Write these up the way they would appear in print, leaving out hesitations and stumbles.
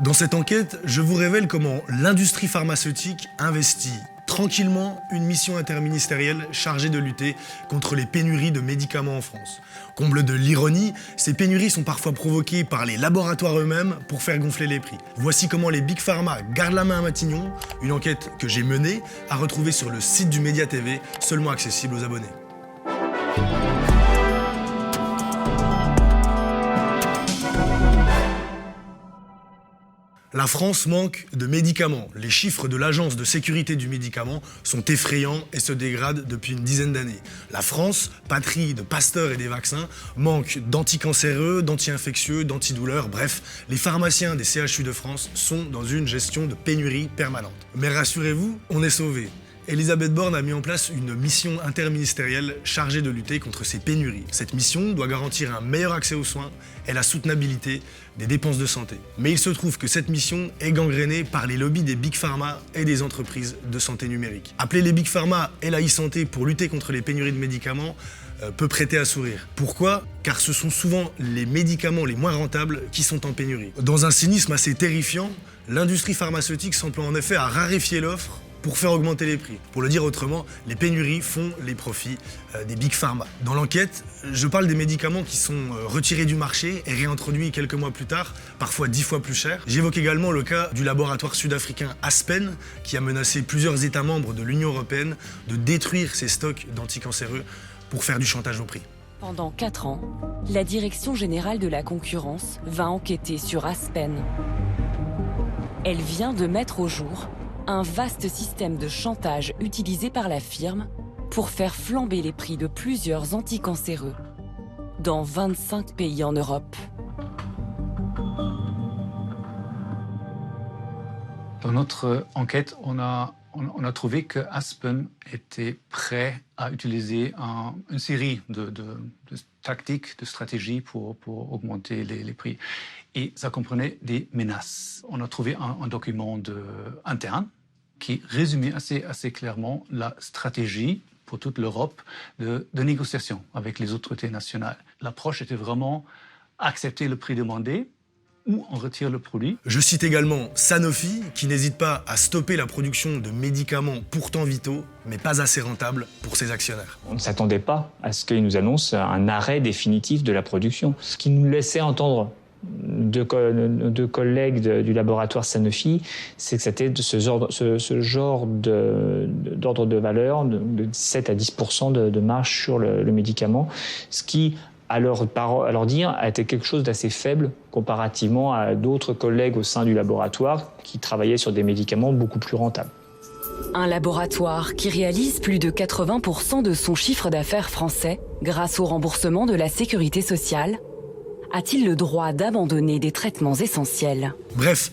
Dans cette enquête, je vous révèle comment l'industrie pharmaceutique investit tranquillement une mission interministérielle chargée de lutter contre les pénuries de médicaments en France. Comble de l'ironie, ces pénuries sont parfois provoquées par les laboratoires eux-mêmes pour faire gonfler les prix. Voici comment les Big Pharma gardent la main à Matignon, une enquête que j'ai menée, à retrouver sur le site du Média TV, seulement accessible aux abonnés. La France manque de médicaments. Les chiffres de l'Agence de sécurité du médicament sont effrayants et se dégradent depuis une dizaine d'années. La France, patrie de Pasteur et des vaccins, manque d'anticancéreux, d'anti-infectieux, d'antidouleurs, bref, les pharmaciens des CHU de France sont dans une gestion de pénurie permanente. Mais rassurez-vous, on est sauvés. Elisabeth Borne a mis en place une mission interministérielle chargée de lutter contre ces pénuries. Cette mission doit garantir un meilleur accès aux soins et la soutenabilité des dépenses de santé. Mais il se trouve que cette mission est gangrénée par les lobbies des Big Pharma et des entreprises de santé numérique. Appeler les Big Pharma et la e-santé pour lutter contre les pénuries de médicaments peut prêter à sourire. Pourquoi ? Car ce sont souvent les médicaments les moins rentables qui sont en pénurie. Dans un cynisme assez terrifiant, l'industrie pharmaceutique s'emploie en effet à raréfier l'offre pour faire augmenter les prix. Pour le dire autrement, les pénuries font les profits des Big Pharma. Dans l'enquête, je parle des médicaments qui sont retirés du marché et réintroduits quelques mois plus tard, parfois 10 fois plus cher. J'évoque également le cas du laboratoire sud-africain Aspen, qui a menacé plusieurs États membres de l'Union européenne de détruire ses stocks d'anticancéreux pour faire du chantage au prix. Pendant 4 ans, la Direction générale de la concurrence va enquêter sur Aspen. Elle vient de mettre au jour un vaste système de chantage utilisé par la firme pour faire flamber les prix de plusieurs anticancéreux dans 25 pays en Europe. Dans notre enquête, on a trouvé que Aspen était prêt à utiliser une série de tactiques, de stratégies pour augmenter les prix. Et ça comprenait des menaces. On a trouvé un document interne qui résumait assez clairement la stratégie pour toute l'Europe de négociation avec les autorités nationales. L'approche était vraiment accepter le prix demandé ou on retire le produit. Je cite également Sanofi, qui n'hésite pas à stopper la production de médicaments pourtant vitaux, mais pas assez rentables pour ses actionnaires. On ne s'attendait pas à ce qu'ils nous annoncent un arrêt définitif de la production. Ce qui nous laissait entendre deux collègues du laboratoire Sanofi, c'est que c'était ce genre d'ordre de valeur de 7 à 10% de marge sur le médicament, ce qui, à leur dire, a été quelque chose d'assez faible comparativement à d'autres collègues au sein du laboratoire qui travaillaient sur des médicaments beaucoup plus rentables. Un laboratoire qui réalise plus de 80% de son chiffre d'affaires français grâce au remboursement de la sécurité sociale a-t-il le droit d'abandonner des traitements essentiels ? Bref,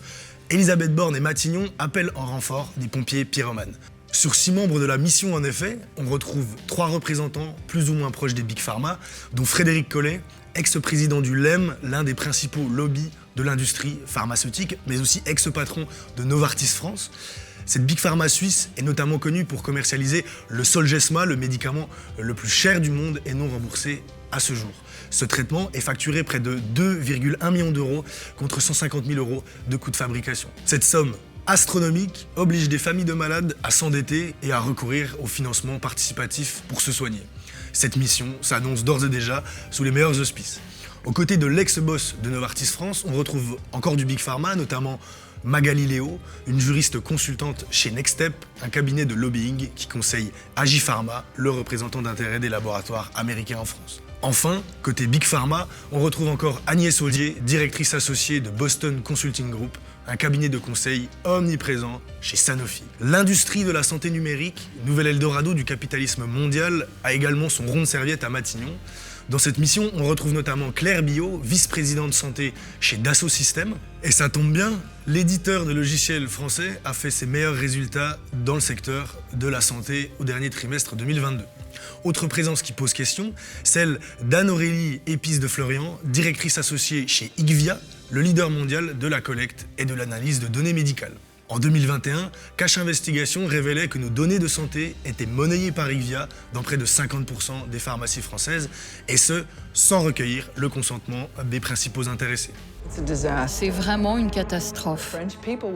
Elisabeth Borne et Matignon appellent en renfort des pompiers pyromanes. Sur 6 membres de la mission, en effet, on retrouve 3 représentants plus ou moins proches des Big Pharma, dont Frédéric Collet, ex-président du LEM, l'un des principaux lobbies de l'industrie pharmaceutique, mais aussi ex-patron de Novartis France. Cette Big Pharma suisse est notamment connue pour commercialiser le Zolgensma, le médicament le plus cher du monde et non remboursé à ce jour. Ce traitement est facturé près de 2,1 millions d'euros contre 150 000 euros de coûts de fabrication. Cette somme astronomique oblige des familles de malades à s'endetter et à recourir au financement participatif pour se soigner. Cette mission s'annonce d'ores et déjà sous les meilleurs auspices. Aux côtés de l'ex-boss de Novartis France, on retrouve encore du Big Pharma, notamment Magali Léo, une juriste consultante chez Nextstep, un cabinet de lobbying qui conseille Agipharma, le représentant d'intérêt des laboratoires américains en France. Enfin, côté Big Pharma, on retrouve encore Agnès Audier, directrice associée de Boston Consulting Group, un cabinet de conseil omniprésent chez Sanofi. L'industrie de la santé numérique, nouvel Eldorado du capitalisme mondial, a également son rond de serviette à Matignon. Dans cette mission, on retrouve notamment Claire Billot, vice-présidente santé chez Dassault Systèmes. Et ça tombe bien, l'éditeur de logiciels français a fait ses meilleurs résultats dans le secteur de la santé au dernier trimestre 2022. Autre présence qui pose question, celle d'Anne-Aurélie Épice de Florian, directrice associée chez IQVIA, le leader mondial de la collecte et de l'analyse de données médicales. En 2021, Cash Investigation révélait que nos données de santé étaient monnayées par IQVIA dans près de 50% des pharmacies françaises, et ce, sans recueillir le consentement des principaux intéressés. C'est vraiment une catastrophe.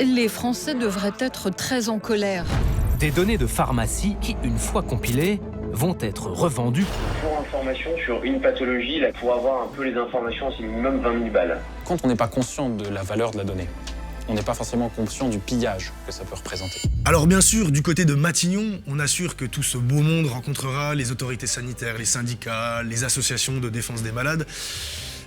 Les Français devraient être très en colère. Des données de pharmacie qui, une fois compilées, vont être revendues. Pour information sur une pathologie, là, pour avoir un peu les informations, c'est minimum 20 000 balles. Quand on n'est pas conscient de la valeur de la donnée, on n'est pas forcément conscient du pillage que ça peut représenter. Alors bien sûr, du côté de Matignon, on assure que tout ce beau monde rencontrera les autorités sanitaires, les syndicats, les associations de défense des malades.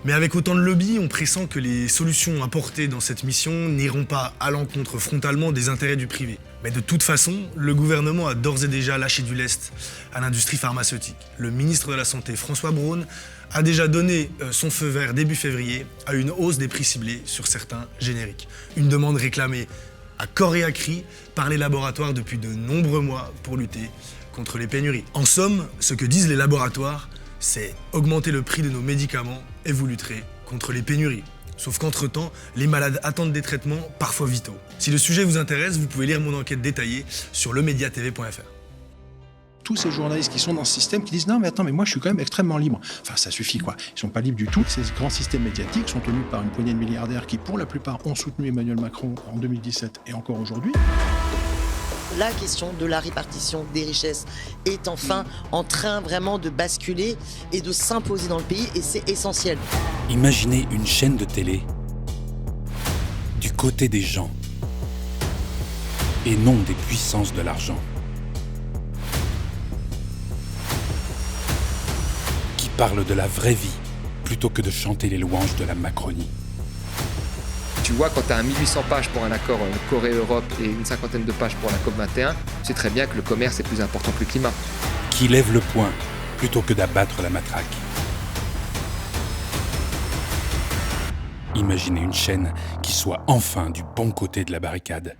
Mais avec autant de lobby, on pressent que les solutions apportées dans cette mission n'iront pas à l'encontre frontalement des intérêts du privé. Mais de toute façon, le gouvernement a d'ores et déjà lâché du lest à l'industrie pharmaceutique. Le ministre de la Santé, François Braun, a déjà donné son feu vert début février à une hausse des prix ciblés sur certains génériques. Une demande réclamée à corps et à cri par les laboratoires depuis de nombreux mois pour lutter contre les pénuries. En somme, ce que disent les laboratoires, c'est augmenter le prix de nos médicaments et vous lutterez contre les pénuries. Sauf qu'entre-temps, les malades attendent des traitements parfois vitaux. Si le sujet vous intéresse, vous pouvez lire mon enquête détaillée sur lemediatv.fr. Tous ces journalistes qui sont dans ce système qui disent « Non mais attends, mais moi je suis quand même extrêmement libre ». Enfin ça suffit quoi, ils sont pas libres du tout. Ces grands systèmes médiatiques sont tenus par une poignée de milliardaires qui pour la plupart ont soutenu Emmanuel Macron en 2017 et encore aujourd'hui. La question de la répartition des richesses est enfin en train vraiment de basculer et de s'imposer dans le pays et c'est essentiel. Imaginez une chaîne de télé du côté des gens et non des puissances de l'argent. Qui parle de la vraie vie plutôt que de chanter les louanges de la Macronie. Tu vois, quand tu as 1800 pages pour un accord Corée-Europe et une cinquantaine de pages pour la COP21, tu sais très bien que le commerce est plus important que le climat. Qui lève le poing plutôt que d'abattre la matraque. Imaginez une chaîne qui soit enfin du bon côté de la barricade.